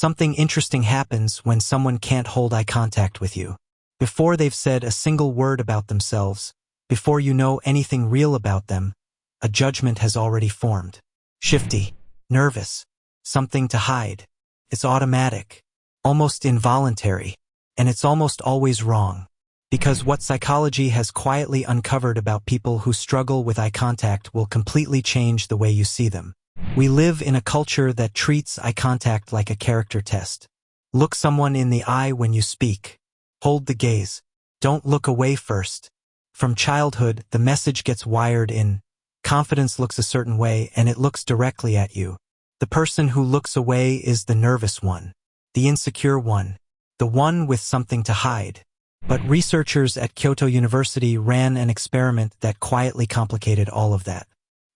Something interesting happens when someone can't hold eye contact with you. Before they've said a single word about themselves, before you know anything real about them, a judgment has already formed. Shifty, nervous, something to hide. It's automatic, almost involuntary, and it's almost always wrong. Because what psychology has quietly uncovered about people who struggle with eye contact will completely change the way you see them. We live in a culture that treats eye contact like a character test. Look someone in the eye when you speak. Hold the gaze. Don't look away first. From childhood, the message gets wired in. Confidence looks a certain way and it looks directly at you. The person who looks away is the nervous one, the insecure one, the one with something to hide. But researchers at Kyoto University ran an experiment that quietly complicated all of that.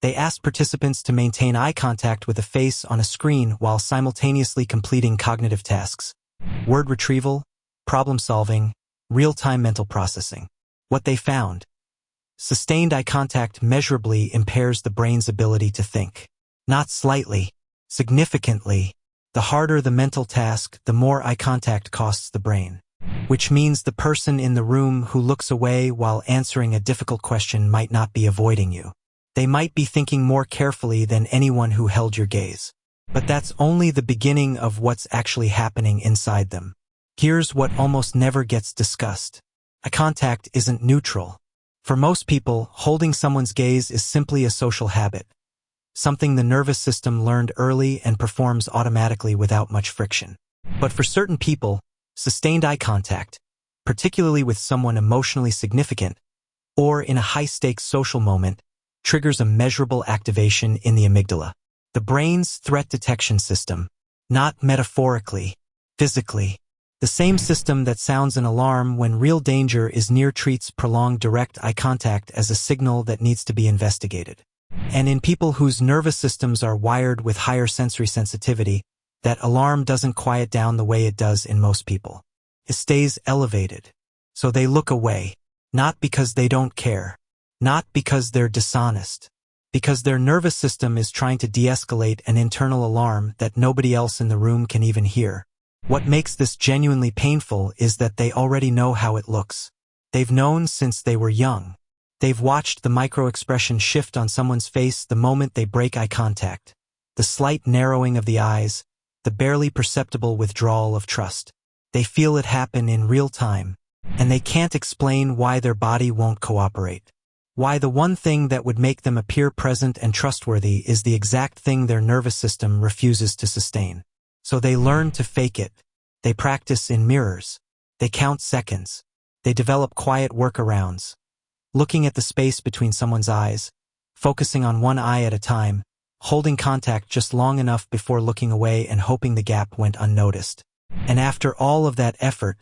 They asked participants to maintain eye contact with a face on a screen while simultaneously completing cognitive tasks. Word retrieval, problem solving, real-time mental processing. What they found: sustained eye contact measurably impairs the brain's ability to think. Not slightly, significantly. The harder the mental task, the more eye contact costs the brain. Which means the person in the room who looks away while answering a difficult question might not be avoiding you. They might be thinking more carefully than anyone who held your gaze. But that's only the beginning of what's actually happening inside them. Here's what almost never gets discussed. Eye contact isn't neutral. For most people, holding someone's gaze is simply a social habit, something the nervous system learned early and performs automatically without much friction. But for certain people, sustained eye contact, particularly with someone emotionally significant or in a high-stakes social moment, triggers a measurable activation in the amygdala, the brain's threat detection system, not metaphorically, physically. The same system that sounds an alarm when real danger is near treats prolonged direct eye contact as a signal that needs to be investigated. And in people whose nervous systems are wired with higher sensory sensitivity, that alarm doesn't quiet down the way it does in most people. It stays elevated. So they look away, not because they don't care, not because they're dishonest, because their nervous system is trying to de-escalate an internal alarm that nobody else in the room can even hear. What makes this genuinely painful is that they already know how it looks. They've known since they were young. They've watched the micro-expression shift on someone's face the moment they break eye contact, the slight narrowing of the eyes, the barely perceptible withdrawal of trust. They feel it happen in real time, and they can't explain why their body won't cooperate. Why the one thing that would make them appear present and trustworthy is the exact thing their nervous system refuses to sustain. So they learn to fake it. They practice in mirrors. They count seconds. They develop quiet workarounds. Looking at the space between someone's eyes, focusing on one eye at a time, holding contact just long enough before looking away and hoping the gap went unnoticed. And after all of that effort,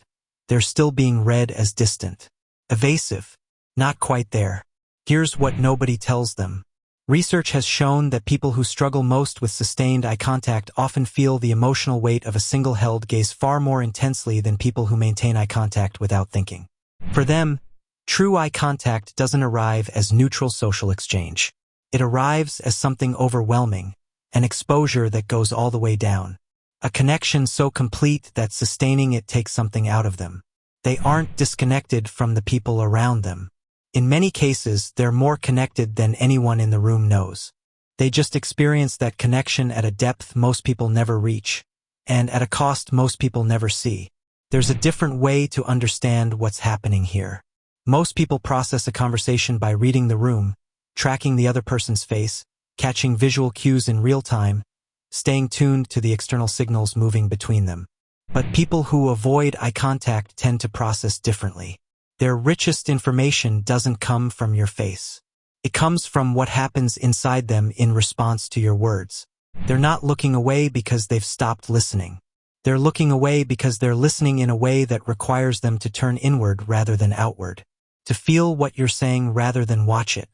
they're still being read as distant, evasive, not quite there. Here's what nobody tells them. Research has shown that people who struggle most with sustained eye contact often feel the emotional weight of a single-held gaze far more intensely than people who maintain eye contact without thinking. For them, true eye contact doesn't arrive as neutral social exchange. It arrives as something overwhelming, an exposure that goes all the way down. A connection so complete that sustaining it takes something out of them. They aren't disconnected from the people around them. In many cases, they're more connected than anyone in the room knows. They just experience that connection at a depth most people never reach, and at a cost most people never see. There's a different way to understand what's happening here. Most people process a conversation by reading the room, tracking the other person's face, catching visual cues in real time, staying tuned to the external signals moving between them. But people who avoid eye contact tend to process differently. Their richest information doesn't come from your face. It comes from what happens inside them in response to your words. They're not looking away because they've stopped listening. They're looking away because they're listening in a way that requires them to turn inward rather than outward, to feel what you're saying rather than watch it.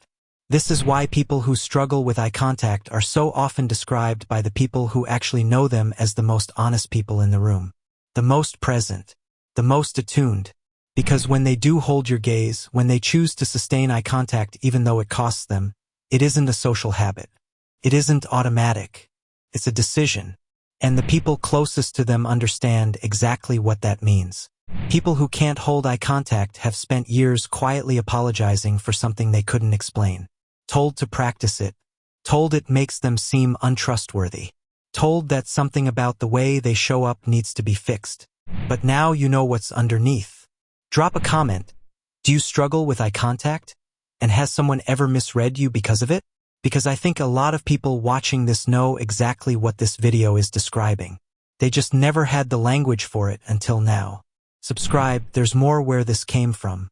This is why people who struggle with eye contact are so often described by the people who actually know them as the most honest people in the room, the most present, the most attuned. Because when they do hold your gaze, when they choose to sustain eye contact even though it costs them, it isn't a social habit. It isn't automatic. It's a decision. And the people closest to them understand exactly what that means. People who can't hold eye contact have spent years quietly apologizing for something they couldn't explain. Told to practice it. Told it makes them seem untrustworthy. Told that something about the way they show up needs to be fixed. But now you know what's underneath. Drop a comment. Do you struggle with eye contact? And has someone ever misread you because of it? Because I think a lot of people watching this know exactly what this video is describing. They just never had the language for it until now. Subscribe, there's more where this came from.